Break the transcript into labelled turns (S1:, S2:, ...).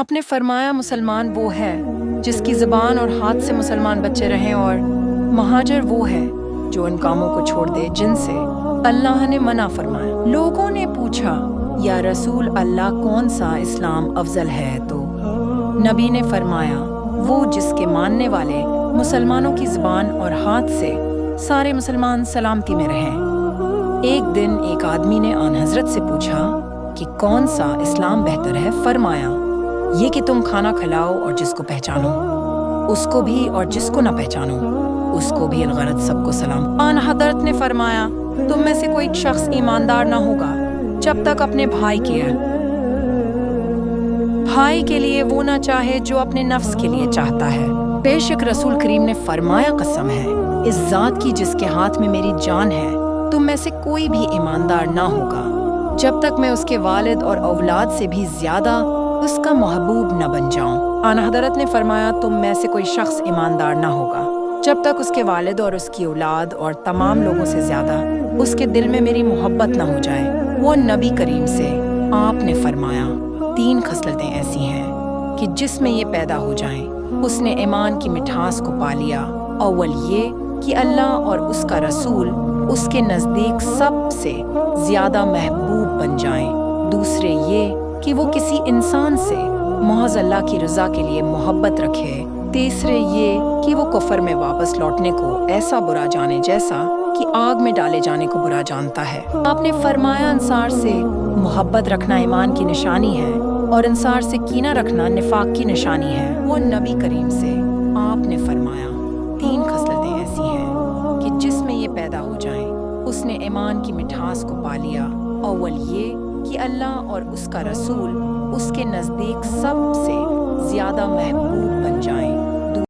S1: آپ نے فرمایا مسلمان وہ ہے جس کی زبان اور ہاتھ سے مسلمان بچے رہیں، اور مہاجر وہ ہے جو ان کاموں کو چھوڑ دے جن سے اللہ نے منع فرمایا۔ لوگوں نے پوچھا، یا رسول اللہ کون سا اسلام افضل ہے؟ تو نبی نے فرمایا، وہ جس کے ماننے والے مسلمانوں کی زبان اور ہاتھ سے سارے مسلمان سلامتی میں رہیں۔ ایک دن ایک آدمی نے آن حضرت سے پوچھا کہ کون سا اسلام بہتر ہے؟ فرمایا، یہ کہ تم کھانا کھلاؤ اور جس کو پہچانو اس کو بھی، اور جس کو نہ پہچانو اس کو بھی، الغرض سب کو سلام۔ آن حضرت نے فرمایا، تم میں سے کوئی شخص ایماندار نہ ہوگا جب تک اپنے بھائی کے لیے وہ نہ چاہے جو اپنے نفس کے لیے چاہتا ہے۔ بے شک رسول کریم نے فرمایا، قسم ہے اس ذات کی جس کے ہاتھ میں میری جان ہے، تم میں سے کوئی بھی ایماندار نہ ہوگا جب تک میں اس کے والد اور اولاد سے بھی زیادہ اس کا محبوب نہ بن جاؤں۔ آن حضرت نے فرمایا، تم میں سے کوئی شخص ایماندار نہ ہوگا جب تک اس کے والد اور اس کی اولاد اور تمام لوگوں سے زیادہ اس کے دل میں میری محبت نہ ہو جائے۔ وہ نبی کریم سے آپ نے فرمایا، 3 خصلتیں ایسی ہیں کہ جس میں یہ پیدا ہو جائیں اس نے ایمان کی مٹھاس کو پا لیا۔ اول یہ کہ اللہ اور اس کا رسول اس کے نزدیک سب سے زیادہ محبوب بن جائیں۔ دوسرے یہ کہ وہ کسی انسان سے محض اللہ کی رضا کے لیے محبت رکھے۔ تیسرے یہ کہ وہ کفر میں واپس لوٹنے کو ایسا برا جانے جیسا کہ آگ میں ڈالے جانے کو برا جانتا ہے۔ آپ نے فرمایا، انصار سے محبت رکھنا ایمان کی نشانی ہے، اور انصار سے کینہ رکھنا نفاق کی نشانی ہے۔ وہ نبی کریم سے آپ نے فرمایا، 3 خصلتیں ایسی ہیں کہ جس میں یہ پیدا ہو جائیں اس نے ایمان کی مٹھاس کو پا لیا۔ اول یہ کہ اللہ اور اس کا رسول اس کے نزدیک سب سے زیادہ محبوب